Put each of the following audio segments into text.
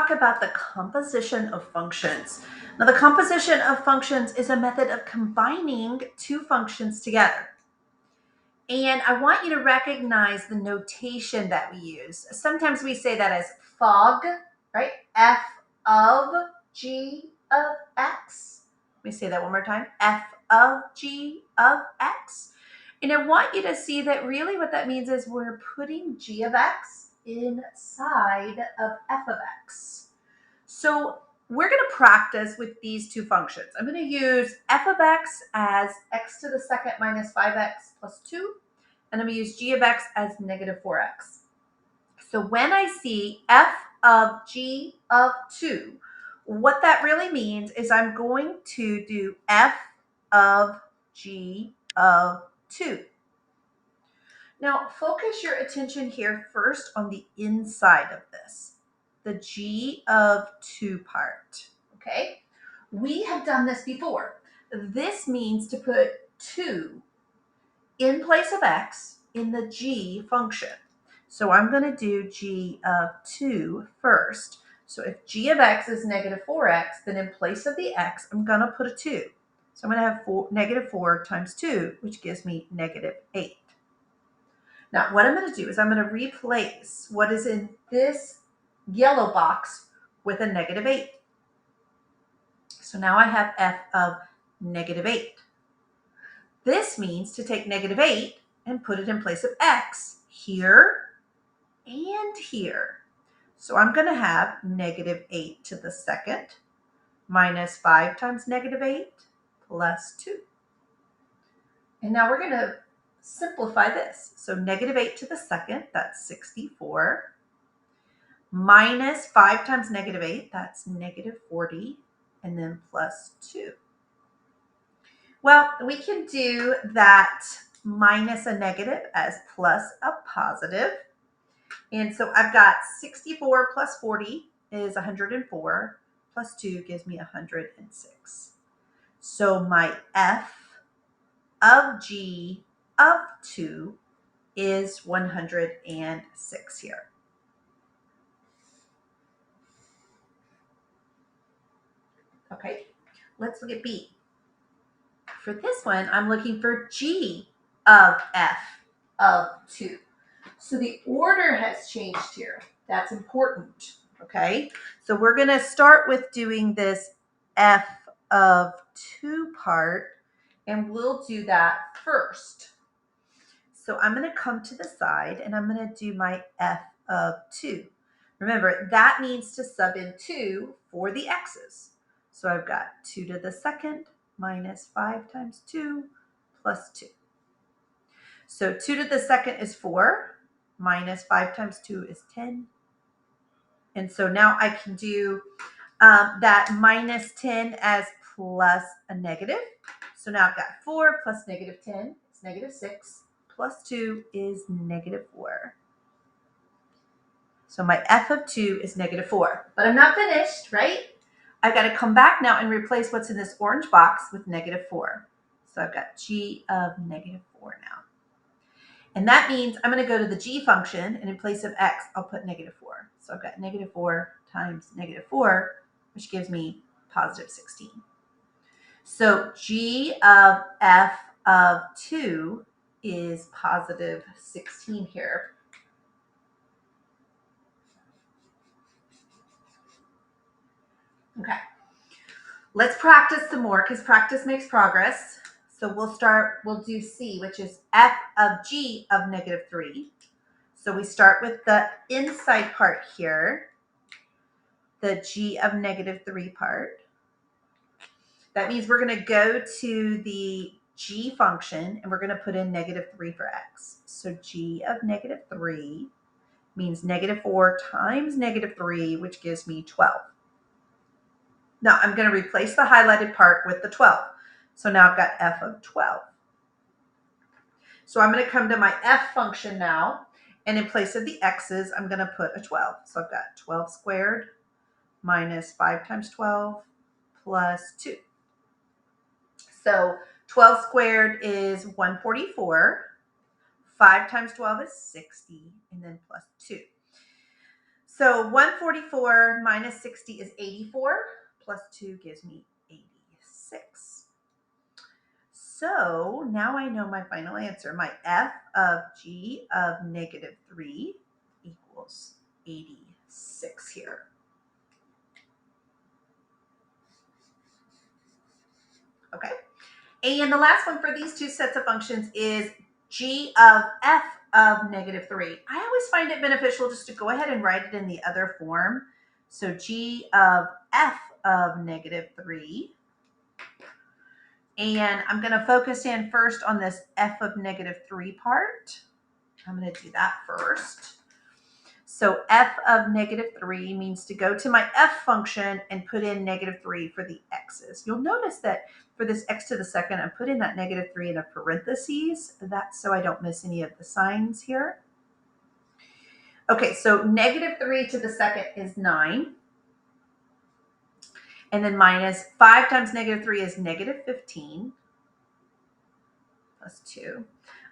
talk about the composition of functions. Now, the composition of functions is a method of combining two functions together. And I want you to recognize the notation that we use. Sometimes we say that as fog, right? F of g of x. Let me say that one more time. F of g of x. And I want you to see that really what that means is we're putting g of x inside of f of x. So we're going to practice with these two functions. I'm going to use f of x as x to the second minus 5x plus 2. And I'm going to use g of x as negative 4x. So when I see f of g of 2, what that really means is I'm going to do f of g of 2. Now, focus your attention here first on the inside of this, the g of 2 part, okay? We have done this before. This means to put 2 in place of x in the g function. So I'm going to do g of 2 first. So if g of x is negative 4x, then in place of the x, I'm going to put a 2. So I'm going to have negative 4 times 2, which gives me negative 8. Now, what I'm going to do is I'm going to replace what is in this yellow box with a negative 8. So now I have f of negative 8. This means to take negative 8 and put it in place of x here and here. So I'm going to have negative 8 to the second minus 5 times negative 8 plus 2. And now we're going to simplify this. So negative 8 to the second, that's 64. Minus 5 times negative 8, that's negative 40. And then plus 2. Well, we can do that minus a negative as plus a positive. And so I've got 64 plus 40 is 104, plus 2 gives me 106. So my f of g of 2 is 106 here. Okay, let's look at B. For this one, I'm looking for g of f of 2. So the order has changed here. That's important, okay? So we're going to start with doing this f of 2 part, and we'll do that first. So I'm going to come to the side, and I'm going to do my f of 2. Remember, that needs to sub in 2 for the x's. So I've got 2 to the second minus 5 times 2 plus 2. So 2 to the second is 4. Minus 5 times 2 is 10. And so now I can do that minus 10 as plus a negative. So now I've got 4 plus negative 10. It's negative 6. Plus 2 is negative 4. So my f of 2 is negative 4. But I'm not finished, right? I've got to come back now and replace what's in this orange box with negative 4. So I've got g of negative 4 now. And that means I'm going to go to the g function, and in place of x, I'll put negative 4. So I've got negative 4 times negative 4, which gives me positive 16. So g of f of 2 is positive 16 here. Okay. Let's practice some more because practice makes progress. So we'll do C, which is f of g of negative 3. So we start with the inside part here, the g of negative 3 part. That means we're going to go to the g function, and we're going to put in negative 3 for x. So g of negative 3 means negative 4 times negative 3, which gives me 12. Now I'm going to replace the highlighted part with the 12. So now I've got f of 12. So I'm going to come to my f function now, and in place of the x's, I'm going to put a 12. So I've got 12 squared minus 5 times 12 plus 2. So 12 squared is 144. 5 times 12 is 60, and then plus 2. So 144 minus 60 is 84, plus 2 gives me 86. So now I know my final answer. My f of g of negative 3 equals 86 here. Okay. And the last one for these two sets of functions is g of f of negative 3. I always find it beneficial just to go ahead and write it in the other form. So g of f of negative 3. And I'm going to focus in first on this f of negative 3 part. I'm going to do that first. So f of negative 3 means to go to my f function and put in negative 3 for the x's. You'll notice that for this x to the second, I'm putting that negative 3 in a parentheses. That's so I don't miss any of the signs here. Okay, so negative 3 to the second is 9. And then minus 5 times negative 3 is negative 15 plus 2.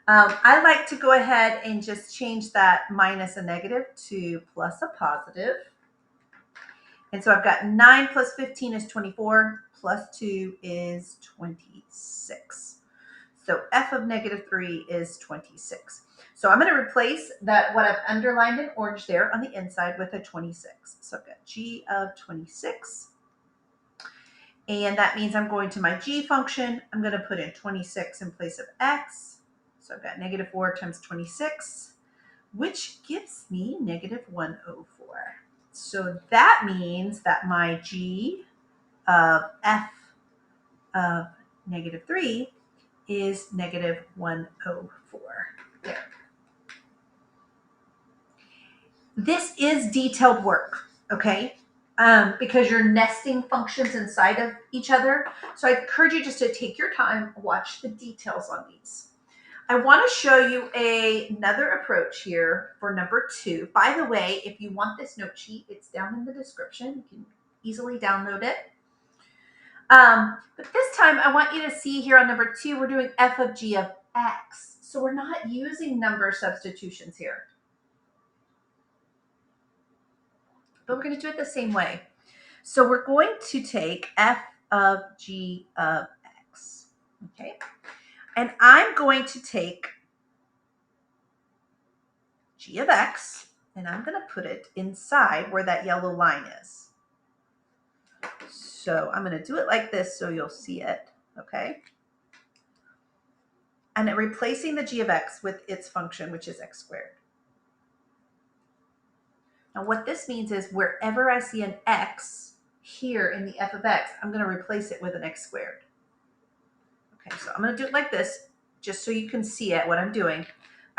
I like to go ahead and just change that minus a negative to plus a positive. And so I've got 9 plus 15 is 24, plus 2 is 26. So f of negative 3 is 26. So I'm going to replace that, what I've underlined in orange there on the inside, with a 26. So I've got g of 26. And that means I'm going to my g function. I'm going to put in 26 in place of x. So I've got negative 4 times 26, which gives me negative 104. So that means that my g of f of negative 3 is negative 104. There. This is detailed work, okay? Because you're nesting functions inside of each other. So I encourage you just to take your time, watch the details on these. I want to show you another approach here for number 2. By the way, if you want this note sheet, it's down in the description. You can easily download it. But this time, I want you to see here on number 2, we're doing f of g of x. So we're not using number substitutions here. But we're going to do it the same way. So we're going to take f of g of x. Okay. And I'm going to take g of x, and I'm going to put it inside where that yellow line is. So I'm going to do it like this so you'll see it, okay? And then replacing the g of x with its function, which is x squared. Now what this means is wherever I see an x here in the f of x, I'm going to replace it with an x squared. Okay, so I'm going to do it like this, just so you can see it, what I'm doing.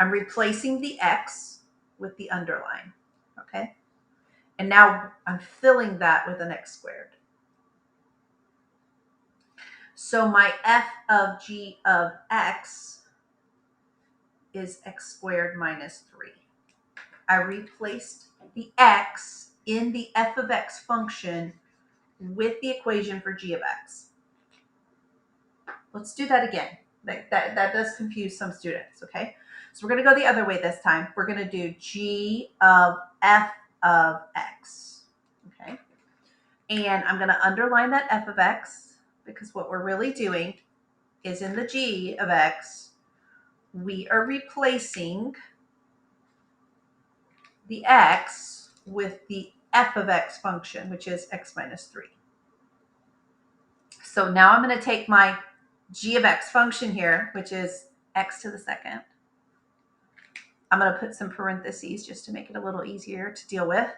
I'm replacing the x with the underline, okay? And now I'm filling that with an x squared. So my f of g of x is x squared minus 3. I replaced the x in the f of x function with the equation for g of x. Let's do that again. That does confuse some students, okay? So we're going to go the other way this time. We're going to do g of f of x, okay? And I'm going to underline that f of x, because what we're really doing is in the g of x, we are replacing the x with the f of x function, which is x minus 3. So now I'm going to take my g of x function here, which is x to the second. I'm going to put some parentheses just to make it a little easier to deal with.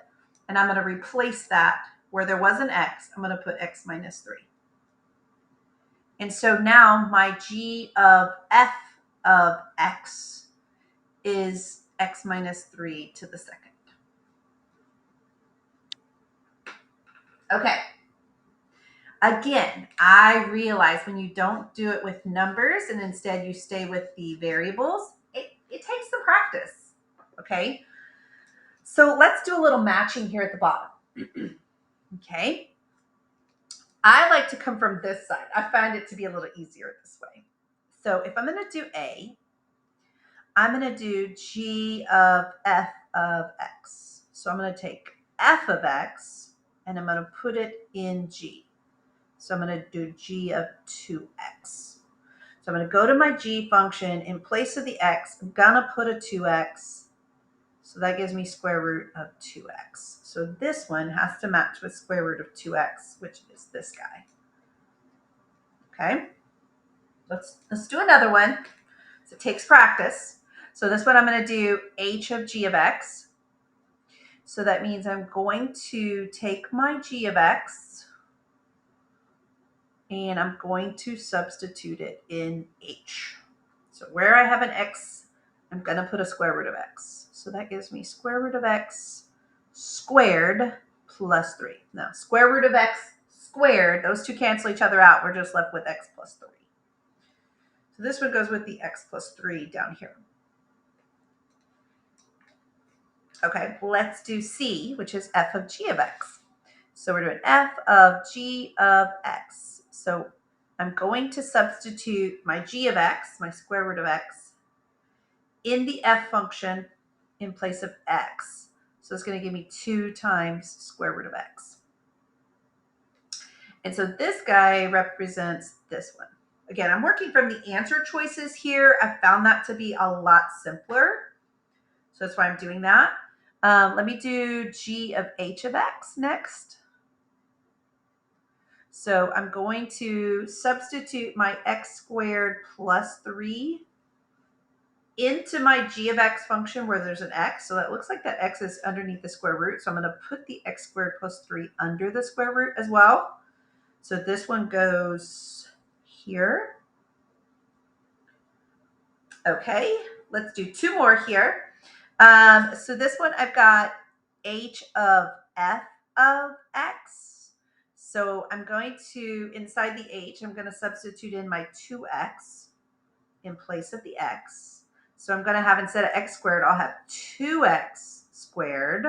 And I'm going to replace that where there was an x. I'm going to put x minus 3. And so now my g of f of x is x minus 3 to the second. Okay. Again, I realize when you don't do it with numbers and instead you stay with the variables, it takes some practice, okay? So let's do a little matching here at the bottom, okay? I like to come from this side. I find it to be a little easier this way. So if I'm going to do A, I'm going to do G of f of x. So I'm going to take f of x, and I'm going to put it in g. So I'm going to do g of 2x. So I'm going to go to my g function. In place of the x, I'm going to put a 2x. So that gives me square root of 2x. So this one has to match with square root of 2x, which is this guy. Okay, let's do another one. So it takes practice. So this one I'm going to do h of g of x. So that means I'm going to take my g of x and I'm going to substitute it in h. So where I have an x, I'm going to put a square root of x. So that gives me square root of x squared plus 3. Now, square root of x squared, those two cancel each other out. We're just left with x plus 3. So this one goes with the x plus 3 down here. Okay, let's do c, which is f of g of x. So we're doing f of g of x. So I'm going to substitute my g of x, my square root of x, in the f function in place of x. So it's going to give me 2 times square root of x. And so this guy represents this one. Again, I'm working from the answer choices here. I found that to be a lot simpler. So that's why I'm doing that. Let me do g of h of x next. So I'm going to substitute my x squared plus 3 into my g of x function where there's an x. So that looks like that x is underneath the square root. So I'm going to put the x squared plus 3 under the square root as well. So this one goes here. Okay, let's do 2 more here. So this one I've got h of f of x. So I'm going to, inside the h, I'm going to substitute in my 2x in place of the x. So I'm going to have, instead of x squared, I'll have 2x squared.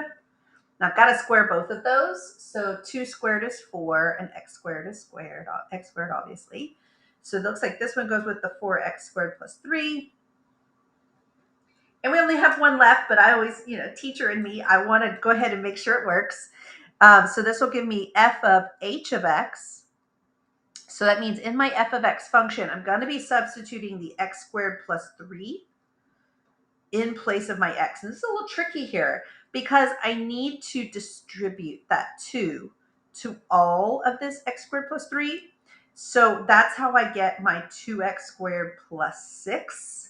Now I've got to square both of those. So 2 squared is 4 and x squared is squared, x squared obviously. So it looks like this one goes with the 4x squared plus 3. And we only have one left, but I always, teacher in me, I want to go ahead and make sure it works. So this will give me f of h of x. So that means in my f of x function, I'm going to be substituting the x squared plus 3 in place of my x. And this is a little tricky here because I need to distribute that 2 to all of this x squared plus 3. So that's how I get my 2x squared plus 6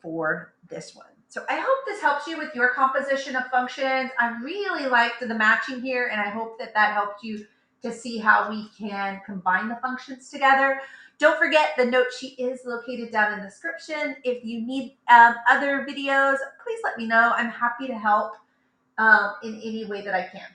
for this one. So I hope this helps you with your composition of functions. I really liked the matching here, and I hope that helped you to see how we can combine the functions together. Don't forget the note sheet is located down in the description. If you need other videos, please let me know. I'm happy to help in any way that I can.